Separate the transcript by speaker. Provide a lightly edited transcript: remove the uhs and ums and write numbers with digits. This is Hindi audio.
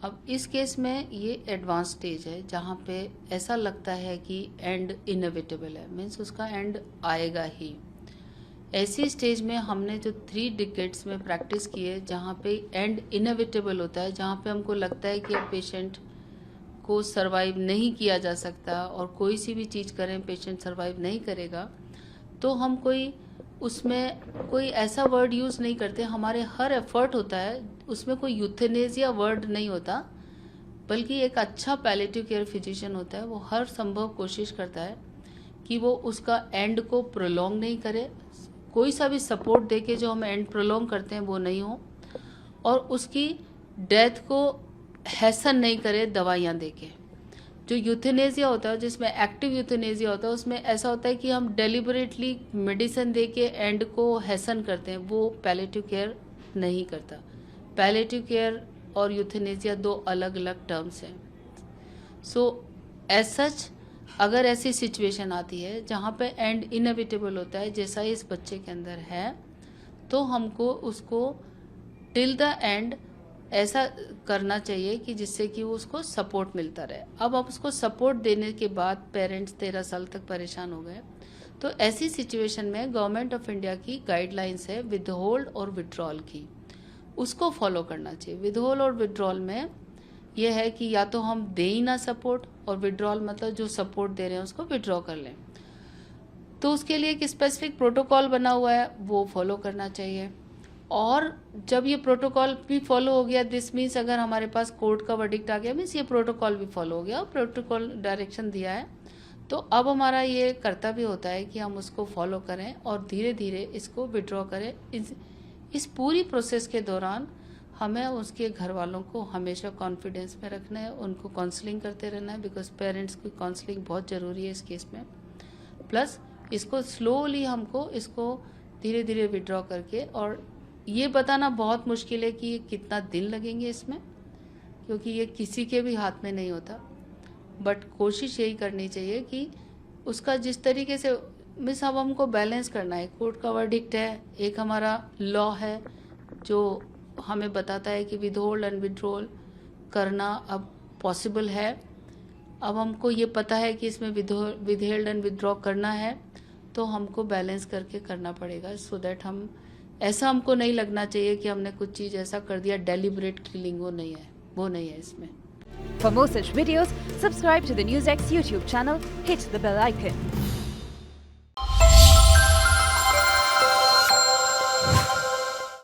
Speaker 1: अब इस केस में ये एडवांस स्टेज है जहाँ पे ऐसा लगता है कि एंड इनएविटेबल है, मीन्स उसका एंड आएगा ही। ऐसी स्टेज में हमने जो 3 डिकेड्स में प्रैक्टिस की है जहाँ पे एंड इनएविटेबल होता है, जहाँ पे हमको लगता है कि अब पेशेंट को सरवाइव नहीं किया जा सकता और कोई सी भी चीज़ करें पेशेंट सरवाइव नहीं करेगा, तो हम उसमें कोई ऐसा वर्ड यूज़ नहीं करते। हमारे हर एफर्ट होता है उसमें कोई यूथेनेसिया वर्ड नहीं होता, बल्कि एक अच्छा पैलेटिव केयर फिजिशियन होता है, वो हर संभव कोशिश करता है कि वो उसका एंड को प्रोलॉन्ग नहीं करे, कोई सा भी सपोर्ट देके जो हम एंड प्रोलॉन्ग करते हैं वो नहीं हो, और उसकी डेथ को हैसन नहीं करे दवाइयाँ देके। जो यूथेनेसिया होता है, जिसमें एक्टिव यूथेनेसिया होता है, उसमें ऐसा होता है कि हम डेलिबरेटली मेडिसिन देके एंड को हैसन करते हैं, वो पैलेटिव केयर नहीं करता। पैलेटिव केयर और यूथेनेसिया 2 अलग अलग टर्म्स हैं। सो एज सच अगर ऐसी सिचुएशन आती है जहाँ पे एंड इनएविटेबल होता है, जैसा इस बच्चे के अंदर है, तो हमको उसको टिल द एंड ऐसा करना चाहिए कि जिससे कि वो उसको सपोर्ट मिलता रहे। अब आप उसको सपोर्ट देने के बाद पेरेंट्स 13 साल तक परेशान हो गए, तो ऐसी सिचुएशन में गवर्नमेंट ऑफ इंडिया की गाइडलाइंस है विदहोल्ड और विड्रॉल की, उसको फॉलो करना चाहिए। विदहोल्ड और विड्रॉल में यह है कि या तो हम दे ही ना सपोर्ट, और विड्रॉल मतलब जो सपोर्ट दे रहे हैं उसको विड्रॉ कर लें। तो उसके लिए एक स्पेसिफिक प्रोटोकॉल बना हुआ है, वो फॉलो करना चाहिए। और जब ये प्रोटोकॉल भी फॉलो हो गया, दिस मीन्स अगर हमारे पास कोर्ट का वर्डिक्ट आ गया, मीन्स ये प्रोटोकॉल भी फॉलो हो गया, प्रोटोकॉल डायरेक्शन दिया है, तो अब हमारा ये कर्तव्य होता है कि हम उसको फॉलो करें और धीरे धीरे इसको विड्रॉ करें। इस पूरी प्रोसेस के दौरान हमें उसके घर वालों को हमेशा कॉन्फिडेंस में रखना है, उनको काउंसलिंग करते रहना है, बिकॉज पेरेंट्स की काउंसलिंग बहुत ज़रूरी है इस केस में। प्लस इसको स्लोली हमको इसको धीरे धीरे विड्रॉ करके, और ये बताना बहुत मुश्किल है कि ये कितना दिन लगेंगे इसमें, क्योंकि ये किसी के भी हाथ में नहीं होता, बट कोशिश यही करनी चाहिए कि उसका जिस तरीके से मिस अब हमको बैलेंस करना है। कोर्ट का वर्डिक्ट है, एक हमारा लॉ है जो हमें बताता है कि विदहोल्ड एंड विड्रॉल करना अब पॉसिबल है। अब हमको ये पता है कि इसमें विदहेल्ड एंड विड्रॉ करना है, तो हमको बैलेंस करके करना पड़ेगा, सो दैट हम ऐसा हमको नहीं लगना चाहिए कि हमने कुछ चीज़ ऐसा कर दिया डेलिबरेट किलिंग, वो नहीं है इसमें।
Speaker 2: For more such videos, subscribe to the NewsX YouTube channel, hit the bell icon.